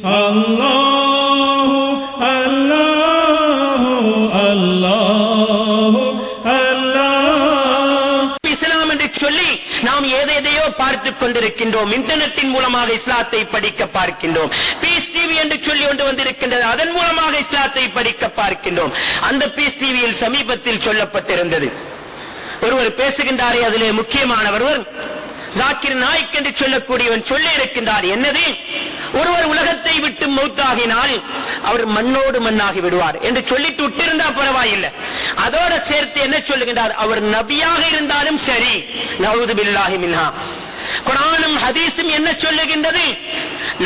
அல்லாஹு அல்லாஹு அல்லாஹு அல்லாஹ். இஸ்லாம் என்று சொல்லி நாம் ஏதேதையோ பார்த்துக் கொண்டிருக்கின்றோம். இன்டர்நெட்டின் மூலமாக இஸ்லாத்தை படிக்க பார்க்கின்றோம். பீஸ் டிவி என்று சொல்லி ஒன்று வந்திருக்கின்றது, அதன் மூலமாக இஸ்லாத்தை படிக்க பார்க்கின்றோம். அந்த பீஸ் டிவியில் சமீபத்தில் சொல்லப்பட்டிருந்தது, ஒருவர் பேசுகின்றாரே, அதிலே முக்கியமானவர் ஜாக்கிர் நாயிக் என்று சொல்லக்கூடியவன் சொல்லி இருக்கின்றார். என்னது, ஒருவர் உலகத்தை விட்டு மௌத்தாகினால் அவர் மண்ணோடு மண்ணாகி விடுவார் என்று சொல்லிட்டு விட்டிருந்தா பரவாயில்லை. அதோட சேர்த்து என்ன சொல்லுகின்றார், அவர் நபியாக இருந்தாலும் சரி. நஊது பில்லாஹி மின்ஹா. குர்ஆனும் ஹதீஸும் என்ன சொல்லுகின்றது,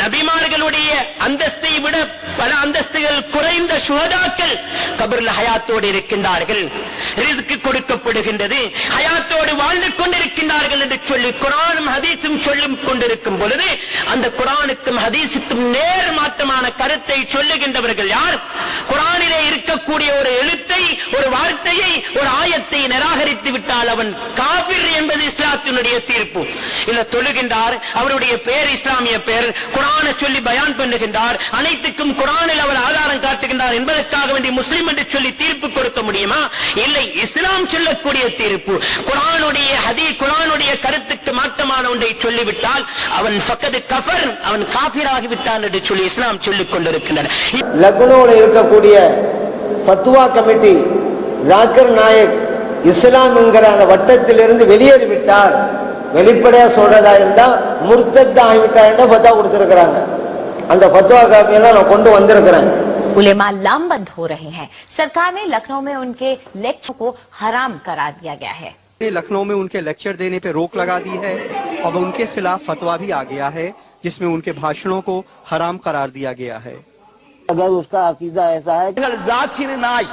நபிமார்களுடைய அந்தஸ்தை விட பல அந்தஸ்துகள் குறைந்த சுஹதாக்கள் கபர்ல ஹயாத்தோடு இருக்கின்றார்கள், ரிஸ்க் கொடுக்கப்படுகின்றது, ஹயாத்தோடு வாழ்ந்து கொண்டிருக்கின்றார்கள் என்று சொல்லி குர்ஆனும் ஹதீஸும் சொல்லிக் கொண்டிருக்கும் பொழுது அந்த குர்ஆனுக்கும் ஹதீஸுக்கும் நேர் மாற்றமான கருத்தை சொல்லுகின்றவர்கள் யார்? குர்ஆனிலே இருக்கக்கூடிய ஒரு எழுத்தை, ஒரு வார்த்தையை, ஒரு ஆயத்தை நிராகரித்து விட்டால் அவன் காபிர் என்பது இஸ்லாத்தினுடைய தீர்ப்பு. இல்ல தொழுகின்றார், அவருடைய பெயர் இஸ்லாமிய பெயர், குர்ஆனை சொல்லி பயான் பண்ணுகின்றார், அனைத்துக்கும் குர்ஆனில் அவர் ஆதாரம் காட்டுகின்றார் என்பதற்காக வேண்டி முஸ்லிம் என்று சொல்லி தீர்ப்பு கொடுக்க முடியுமா? இல்லை. இஸ்லாம் சொல்லக்கூடிய தீர்ப்பு குர்ஆனுடைய கருத்துக்கு மாற்றமான ஒன்றை சொல்லிவிட்டால் அவன் ஃபக்கத் கஃபர், அவன் காஃபிர் ஆகிவிட்டான் என்று சொல்லி இஸ்லாம் சொல்லிக் கொண்டிருக்கின்றனர். லக்னோவில் இருக்கக்கூடிய ஃபத்வா கமிட்டி ஜாக்கிர் நாயக் இஸ்லாம் என்கிற அந்த வட்டத்திலிருந்து வெளியேறிவிட்டார், வெளிப்படையா சொல்றதா இருந்தா முர்த்தத் ஆகிவிட்டார் என்று ஃபத்வா கொடுத்திருக்கிறாங்க. அந்த ஃபத்வா காப்பியெல்லாம் நான் கொண்டு வந்திருக்கிறேன். उलेमा लामबंद हो रहे हैं। सरकार ने लखनऊ में उनके लेक्चर को हराम करार दिया गया है। लखनऊ में उनके लेक्चर देने पे रोक लगा दी है और उनके खिलाफ फतवा भी आ गया है जिसमें उनके भाषणों को हराम करार दिया गया है। अगर उसका अकीदा ऐसा है जाकिर नाइक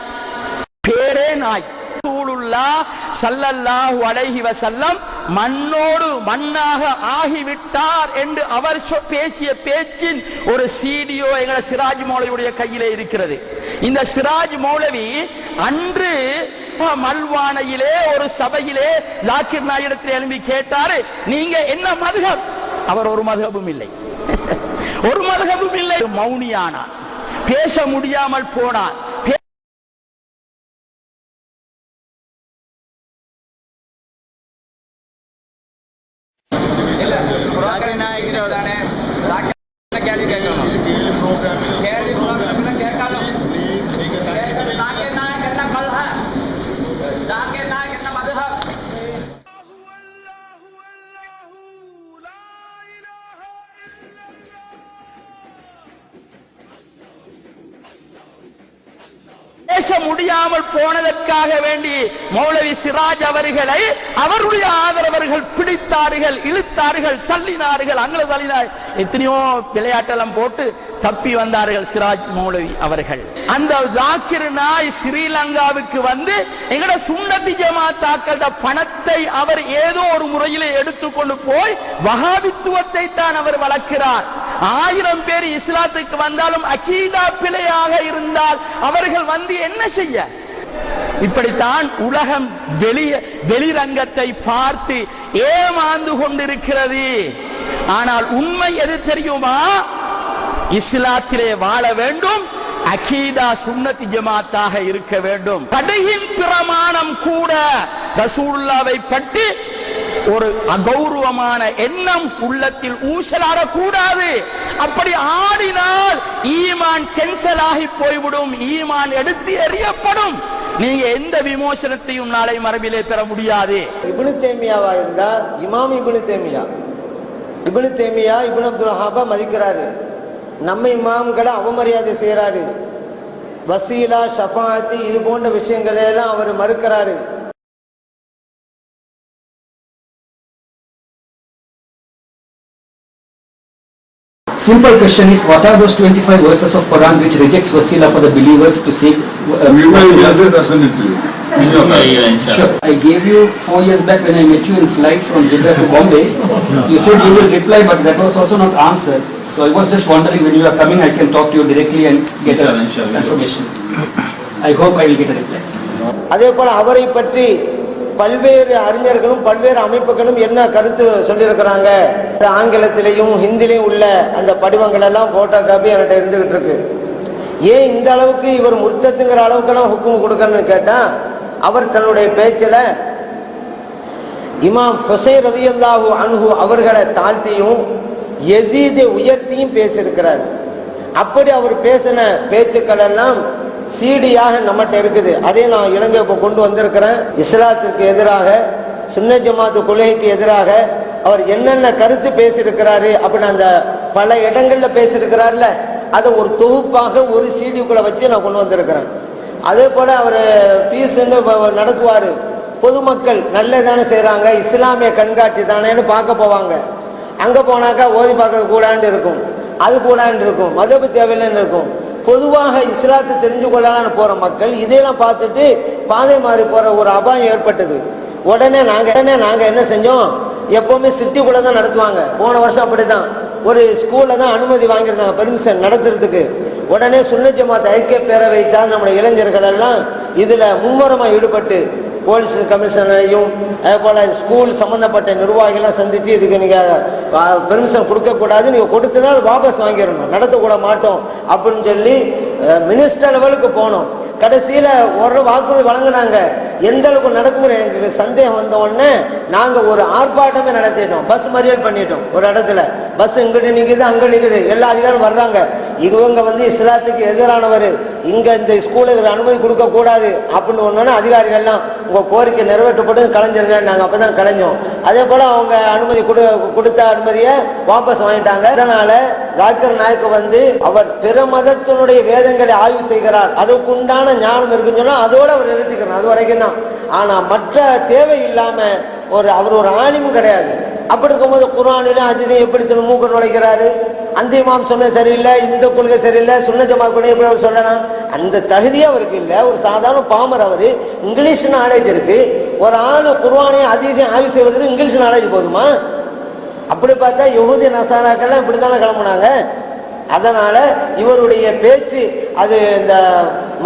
फेरे नाइक ரசூலுல்லாஹ் ஸல்லல்லாஹு அலைஹி வஸல்லம் மண்ணோடு மண்ணாக ஆகிவிட்டார் என்று அவர் பேசிய பேச்சின் ஒரு சீடியோ எங்கள் சிராஜ் மௌலவியுடைய கையிலே இருக்கிறது. இந்த சிராஜ் மௌலவி அன்று மல்வானையிலே ஒரு சபையிலே ஜாக்கிர் நாயிடத்தில் எழுப்பி கேட்டாரு, நீங்க என்ன மதுஹப்? அவர் ஒரு மதுஹபும் இல்லை, ஒரு மதுஹபும் இல்லை. மௌனியானார், பேச முடியாமல் போனார். பேச முடியாமல் போனதற்காக வேண்டி மௌலவி சிராஜ் அவர்களை அவருடைய ஆதரவர்கள் பிடித்தார்கள், இழுத்தார்கள், தள்ளினார்கள், அங்கே தள்ளினார். எத்தனையோ விளையாட்டெல்லாம் போட்டு தப்பி வந்தார்கள் சிராஜ் மௌலவி அவர்கள். அந்த ஜாக்கிர் நாய் ஸ்ரீலங்காவுக்கு வந்து எங்கட சுன்னத்தி ஜமாத்தாக்கள பணத்தை அவர் ஏதோ ஒரு முறையிலே எடுத்துக்கொண்டு போய் வஹாபித்துவத்தை தான் அவர் வளர்க்கிறார். 1000 பேர் இஸ்லாத்துக்கு வந்தாலும் அகீதா பிழையாக இருந்தால் அவர்கள் வந்து என்ன செய்ய? இப்படித்தான் உலகம் வெளிரங்கத்தை பார்த்து ஏமாந்து கொண்டிருக்கிறது. ஆனால் உண்மை எது தெரியுமா? இஸ்லாத்திலே வாழ வேண்டும், அகீதா சுன்னத்தி ஜமாத்தாக இருக்க வேண்டும். கடையின் பிரமாணம் கூட ரசூலுல்லாஹ்வை பற்றி ஒரு அகௌரவமான எண்ணம் உள்ளத்தில் ஊசலாடக்கூடாது. அப்படி ஆடினால் ஈமான் கேன்சல் ஆகி போய்விடும், ஈமான் எடுத்து எறியப்படும். நீங்க எந்த விமோசனத்தையும் நாளை மரபிலே பெற முடியாது. இப்னு தைமியாவா இருந்தா இமாம் இப்னு தைமியா இப்னு அப்துல் வஹாப மதிக்கிறாரு, நம்ம இமாம்களை அவமரியாதை செய்யறாரு, வசீலா ஷஃபாஅத் இது போன்ற விஷயங்களை எல்லாம் அவர் மறுக்கிறாரு. Simple question is, what are those 25 verses of Quran which rejects wasila for the believers to seek? Sure. I gave you 4 years back when I met you in flight from Jeddah to Bombay. You said you will reply, but that was also not answered. So I was just wondering, when you are coming, I can talk to you directly and get a confirmation. I hope I will get a reply. அதே போல அவரை பற்றி பல்வேறு அறிஞர்களும் பல்வேறு அமைப்புகளும் என்ன கருத்து சொல்லியிருக்கிறாங்க ஆங்கிலத்திலையும் ஹிந்திலையும் உள்ள அந்த படிவங்கள் எல்லாம் போட்டோ காப்பி என்கிட்ட இருந்துகிட்டு இருக்கு. ஏன் இந்த அளவுக்கு இவர் முர்த்தத்துங்கிற அளவுக்கெல்லாம் ஹுக்கும் கொடுக்கணும்னு கேட்டா, அவர் தன்னுடைய பேச்சில இமாம் ஹுசைன் ரலியல்லாஹு அன்ஹு அவர்களை தாழ்த்தியும் யசீதை உயர்த்தியும் பேசியிருக்கிறார். அப்படி அவர் பேசின பேச்சுக்கள் எல்லாம் சீடியாக நம்மகிட்ட இருக்குது. அதே நான் இலங்கைக்கு கொண்டு வந்திருக்கிறேன். இஸ்லாத்துக்கு எதிராக, சுன்னத் ஜமாத்து கொள்கைக்கு எதிராக அவர் என்னென்ன கருத்து பேசியிருக்கிறாரு அப்படின்னு அந்த பல இடங்கள்ல பேசியிருக்கிறார்ல, அதை ஒரு தொகுப்பாக ஒரு சீடிக்குள்ள வச்சு நான் கொண்டு வந்திருக்கிறேன். அதே போல அவர் பீஸ்ன்னு நடத்துவாரு. பொதுமக்கள் நல்லதானே செய்யறாங்க, இஸ்லாமிய கண்காட்சி தானேன்னு பார்க்க போவாங்க. அங்க போனாக்கா ஓதி பார்க்கறது கூடாண்டு இருக்கும், அது கூடாண்டு இருக்கும், மதபு தேவையில்லைன்னு இருக்கும். பொதுவாக இஸ்லாத்தை தெரிஞ்சு கொள்ளலான்னு போற மக்கள் இதையெல்லாம் பார்த்துட்டு பாதை மாறி போற ஒரு அபாயம் ஏற்பட்டது. உடனே நாங்க என்ன செஞ்சோம், எப்பவுமே சிட்டிக்குள்ள தான் நடத்துவாங்க. போன வருஷம் அப்படிதான் ஒரு ஸ்கூல்ல தான் அனுமதி வாங்கியிருந்தாங்க பெர்மிஷன் நடத்துறதுக்கு. உடனே சுன்னத் ஜமாத் ஐக்கிய பேரவை சார்ந்த நம்முடைய இளைஞர்கள் எல்லாம் இதுல மும்முரமா ஈடுபட்டு போலீஸ் கமிஷனரையும் அதே போல ஸ்கூல் சம்பந்தப்பட்ட நிர்வாகிகளாம் சந்திச்சு இதுக்கு நீங்க பெர்மிஷன் கொடுக்க கூடாது, நீங்க கொடுத்தனா வாபஸ் வாங்கிடணும், நடத்தக்கூட மாட்டோம் அப்படின்னு சொல்லி மினிஸ்டர் லெவலுக்கு போனோம். கடைசியில ஒரு வாக்குறுதி வழங்கினாங்க. எந்த அளவுக்கு நடக்குங்கிற எனக்கு சந்தேகம் வந்த உடனே நாங்க ஒரு ஆர்ப்பாட்டமே நடத்திட்டோம். பஸ் மறியல் பண்ணிட்டோம். ஒரு இடத்துல பஸ் இங்கிட்டு நிக்குது, அங்க நிக்குது, எல்லா அதிகாரம் வர்றாங்க. இவங்க இஸ்லாத்துக்கு எதிரானவர், இங்க இந்த ஸ்கூலுக்கு அனுமதி கொடுக்க கூடாது அப்படின்னு ஒன்னோன்னா அதிகாரிகள்லாம் உங்க கோரிக்கை நிறைவேற்றப்பட்டு கலைஞர்கள் நாங்க அப்பதான் கலைஞ்சோம். அதே போல அவங்க அனுமதி கொடுத்த அனுமதியை வாபஸ் வாங்கிட்டாங்க. அதனால ஜாக்கிர் நாயக் அவர் பிற மதத்தினுடைய வேதங்களை ஆய்வு செய்கிறார், அதுக்குண்டான ஞானம் இருக்குன்னு சொன்னா அதோட அவர் நிறுத்திக்கிறார், அது வரைக்கும் தான். ஆனா மற்ற தேவை இல்லாம அவர் ஒரு ஆலிமும் கிடையாது. அப்படி இருக்கும்போது குர்ஆனில ஹதீஸை எப்படி மூக்க நுழைக்கிறாரு? அந்த இமாம் சொன்ன சரியில்லை, இந்த கொள்கை சரியில்லை, சுன்னத் ஜமாத் கொள்கை எப்படி அவர் சொல்லலாம்? அந்த தகுதியே அவருக்கு இல்லை. ஒரு சாதாரண பாமர். அவரு இங்கிலீஷ் நாலேஜ் இருக்கு. ஒரு ஆளு குர்ஆனையும் ஹதீஸையும் ஆய்வு செய்வதற்கு இங்கிலீஷ் நாலேஜ் போதுமா? அப்படி பார்த்தா யஹூதி நசாராக்கெல்லாம் இப்படித்தானே கிளம்புனாங்க. அதனால இவருடைய பேச்சு அது இந்த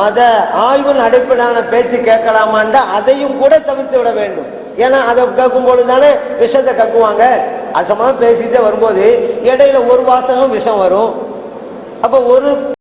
மத ஆய்வின் அடிப்படையான பேச்சு கேட்கலாமாண்டா அதையும் கூட தவிர்த்து விட வேண்டும். ஏன்னா அதை கேட்கும் பொழுதுதானே விஷத்தை கக்குவாங்க. அசமா பேசிட்டே வரும்போது இடையில ஒரு வாசகம் விஷம் வரும். அப்ப ஒரு